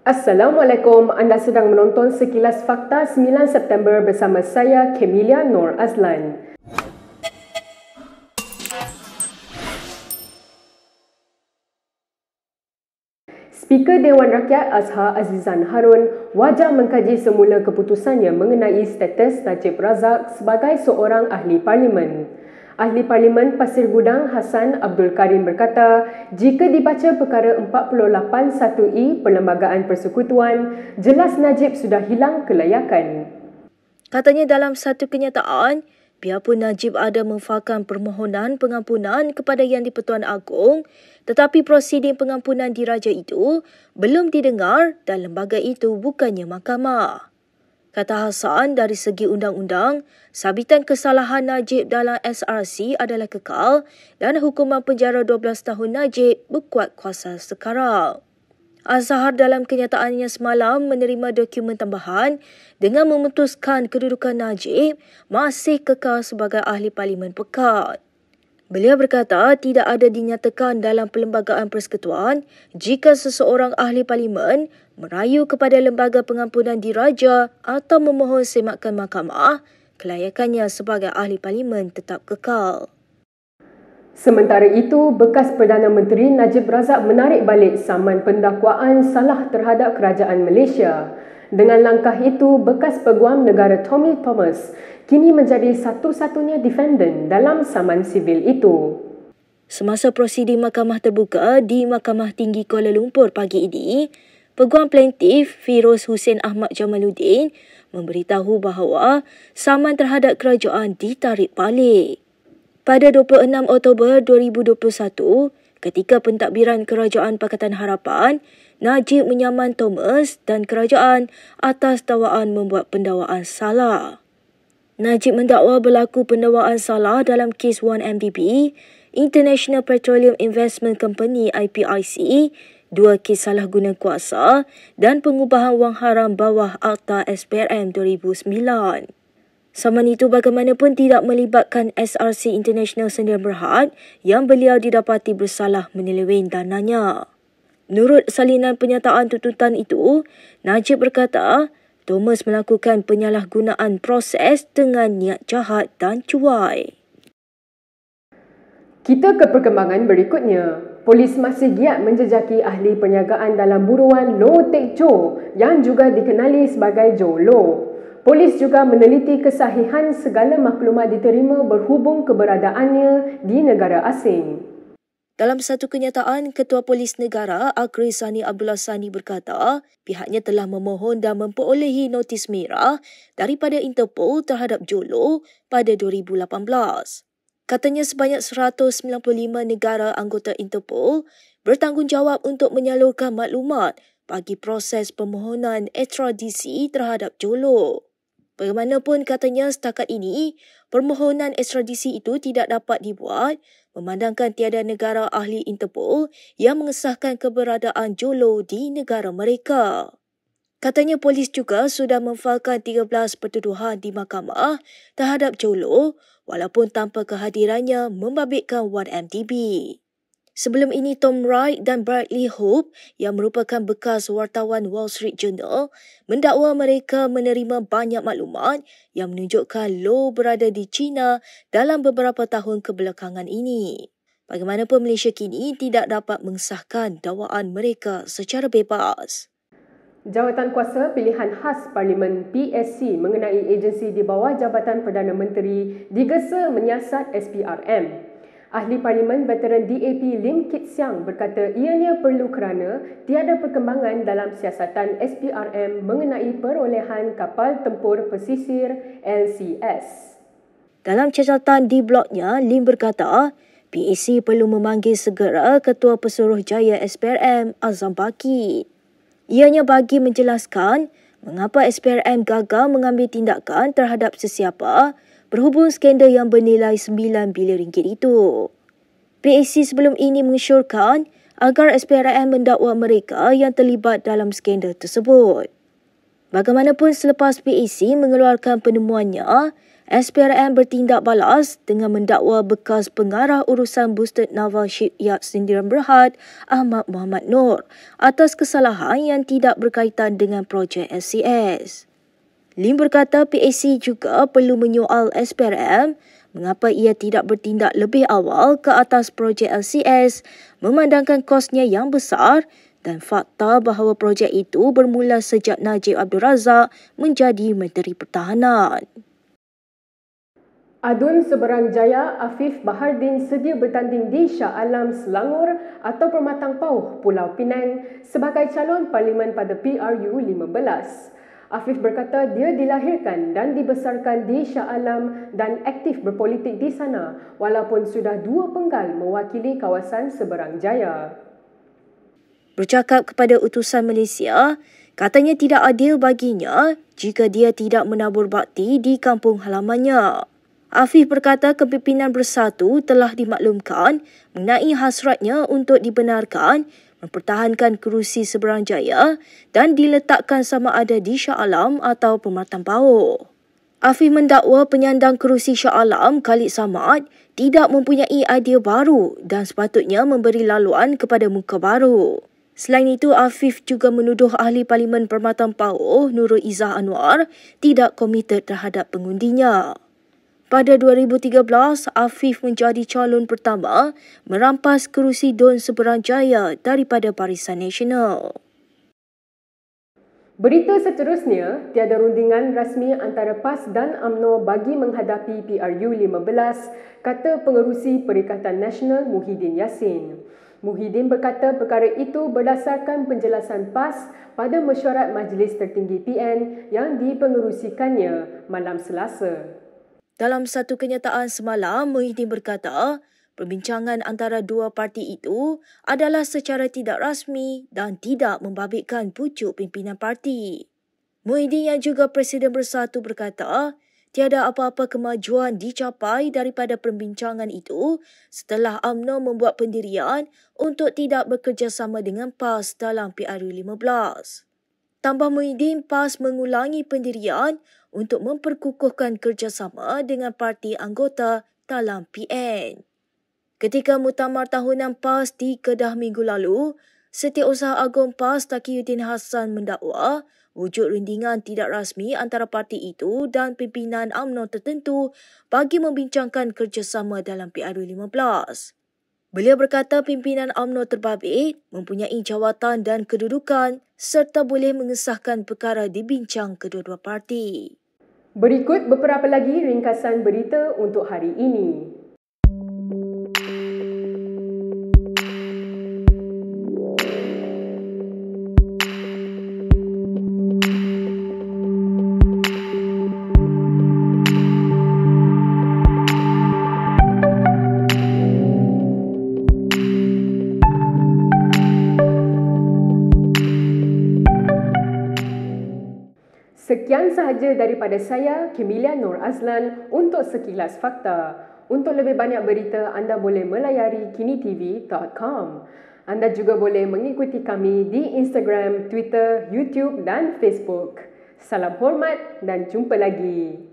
Assalamualaikum, anda sedang menonton Sekilas Fakta 9 September bersama saya, Kemilia Nur Azlan. Speaker Dewan Rakyat Azhar Azizan Harun wajar mengkaji semula keputusannya mengenai status Najib Razak sebagai seorang ahli parlimen. Ahli Parlimen Pasir Gudang Hassan Abdul Karim berkata, jika dibaca perkara 481E Perlembagaan Persekutuan, jelas Najib sudah hilang kelayakan. Katanya dalam satu kenyataan, biarpun Najib ada memfahamkan permohonan pengampunan kepada Yang di-Pertuan Agong, tetapi prosiding pengampunan diraja itu belum didengar dan lembaga itu bukannya mahkamah. Kata Hassan, dari segi undang-undang, sabitan kesalahan Najib dalam SRC adalah kekal dan hukuman penjara 12 tahun Najib berkuat kuasa sekarang. Azhar dalam kenyataannya semalam menerima dokumen tambahan dengan memutuskan kedudukan Najib masih kekal sebagai ahli parlimen pekat. Beliau berkata tidak ada dinyatakan dalam Perlembagaan Persekutuan jika seseorang ahli parlimen merayu kepada lembaga pengampunan diraja atau memohon semakan mahkamah, kelayakannya sebagai ahli parlimen tetap kekal. Sementara itu, bekas Perdana Menteri Najib Razak menarik balik saman pendakwaan salah terhadap kerajaan Malaysia. Dengan langkah itu, bekas Peguam Negara Tommy Thomas kini menjadi satu-satunya defendant dalam saman sivil itu. Semasa prosiding Mahkamah Terbuka di Mahkamah Tinggi Kuala Lumpur pagi ini, Peguam Plaintiff Firoz Hussein Ahmad Jamaluddin memberitahu bahawa saman terhadap kerajaan ditarik balik. Pada 26 Oktober 2021, ketika pentadbiran Kerajaan Pakatan Harapan, Najib menyaman Thomas dan kerajaan atas dakwaan membuat pendakwaan salah. Najib mendakwa berlaku pendakwaan salah dalam kes 1MDB, International Petroleum Investment Company IPIC, 2 kes salah guna kuasa dan pengubahan wang haram bawah Akta SPRM 2009. Saman itu bagaimanapun tidak melibatkan SRC International Sdn Bhd yang beliau didapati bersalah menyeleweng dananya. Menurut salinan penyataan tuntutan itu, Najib berkata Thomas melakukan penyalahgunaan proses dengan niat jahat dan cuai. Kita ke perkembangan berikutnya. Polis masih giat menjejaki ahli perniagaan dalam buruan Low Teck Joe yang juga dikenali sebagai Joe Low. Polis juga meneliti kesahihan segala maklumat diterima berhubung keberadaannya di negara asing. Dalam satu kenyataan, Ketua Polis Negara Agri Sani Abdullah Sani berkata pihaknya telah memohon dan memperolehi notis merah daripada Interpol terhadap Jolo pada 2018. Katanya sebanyak 195 negara anggota Interpol bertanggungjawab untuk menyalurkan maklumat bagi proses permohonan ekstradisi terhadap Jolo. Bagaimanapun katanya setakat ini, permohonan ekstradisi itu tidak dapat dibuat memandangkan tiada negara ahli Interpol yang mengesahkan keberadaan Jolo di negara mereka. Katanya polis juga sudah memfailkan 13 pertuduhan di mahkamah terhadap Jolo walaupun tanpa kehadirannya membabitkan 1MDB. Sebelum ini, Tom Wright dan Bradley Hope yang merupakan bekas wartawan Wall Street Journal mendakwa mereka menerima banyak maklumat yang menunjukkan Low berada di China dalam beberapa tahun kebelakangan ini. Bagaimanapun Malaysia kini tidak dapat mengesahkan dakwaan mereka secara bebas. Jawatankuasa Pilihan Khas Parlimen PSC mengenai agensi di bawah Jabatan Perdana Menteri digesa menyiasat SPRM. Ahli Parlimen veteran DAP Lim Kit Siang berkata ianya perlu kerana tiada perkembangan dalam siasatan SPRM mengenai perolehan kapal tempur pesisir LCS. Dalam catatan di blognya, Lim berkata PAC perlu memanggil segera Ketua Pesuruhjaya SPRM Azam Baki. Ianya bagi menjelaskan mengapa SPRM gagal mengambil tindakan terhadap sesiapa berhubung skandal yang bernilai 9 bilion ringgit itu. PAC sebelum ini mengesyorkan agar SPRM mendakwa mereka yang terlibat dalam skandal tersebut. Bagaimanapun selepas PAC mengeluarkan penemuannya, SPRM bertindak balas dengan mendakwa bekas pengarah urusan Boosted Naval Shipyard Sdn Bhd Ahmad Muhammad Noor atas kesalahan yang tidak berkaitan dengan projek LCS. Lim berkata PAC juga perlu menyoal SPRM mengapa ia tidak bertindak lebih awal ke atas projek LCS memandangkan kosnya yang besar dan fakta bahawa projek itu bermula sejak Najib Abdul Razak menjadi Menteri Pertahanan. Adun Seberang Jaya Afif Bahardin sedia bertanding di Shah Alam Selangor atau Permatang Pauh, Pulau Pinang sebagai calon parlimen pada PRU 15. Afif berkata dia dilahirkan dan dibesarkan di Shah Alam dan aktif berpolitik di sana walaupun sudah 2 penggal mewakili kawasan Seberang Jaya. Bercakap kepada utusan Malaysia, katanya tidak adil baginya jika dia tidak menabur bakti di kampung halamannya. Afif berkata kepimpinan Bersatu telah dimaklumkan mengenai hasratnya untuk dibenarkan mempertahankan kerusi Seberang Jaya dan diletakkan sama ada di Shah Alam atau Permatang Pauh. Afif mendakwa penyandang kerusi Shah Alam Khalid Samad tidak mempunyai idea baru dan sepatutnya memberi laluan kepada muka baru. Selain itu, Afif juga menuduh Ahli Parlimen Permatang Pauh Nurul Izzah Anwar tidak komited terhadap pengundinya. Pada 2013, Afif menjadi calon pertama merampas kerusi Dun Seberang Jaya daripada Barisan Nasional. Berita seterusnya, tiada rundingan rasmi antara PAS dan UMNO bagi menghadapi PRU 15, kata Pengerusi Perikatan Nasional Muhyiddin Yassin. Muhyiddin berkata perkara itu berdasarkan penjelasan PAS pada mesyuarat Majlis Tertinggi PN yang dipengerusikannya malam Selasa. Dalam satu kenyataan semalam, Muhyiddin berkata, perbincangan antara dua parti itu adalah secara tidak rasmi dan tidak membabitkan pucuk pimpinan parti. Muhyiddin yang juga Presiden Bersatu berkata, tiada apa-apa kemajuan dicapai daripada perbincangan itu setelah UMNO membuat pendirian untuk tidak bekerjasama dengan PAS dalam PRU 15. Tambah Muhyiddin, PAS mengulangi pendirian untuk memperkukuhkan kerjasama dengan parti anggota dalam PN. Ketika muktamar tahunan PAS di Kedah minggu lalu, Setiausaha Agung PAS Taqiyuddin Hassan mendakwa wujud rundingan tidak rasmi antara parti itu dan pimpinan UMNO tertentu bagi membincangkan kerjasama dalam PRU 15. Beliau berkata pimpinan UMNO terbabit mempunyai jawatan dan kedudukan serta boleh mengesahkan perkara dibincang kedua-dua parti. Berikut beberapa lagi ringkasan berita untuk hari ini. Sekian sahaja daripada saya, Kemilia Nur Azlan untuk Sekilas Fakta. Untuk lebih banyak berita, anda boleh melayari kinitv.com. Anda juga boleh mengikuti kami di Instagram, Twitter, YouTube dan Facebook. Salam hormat dan jumpa lagi.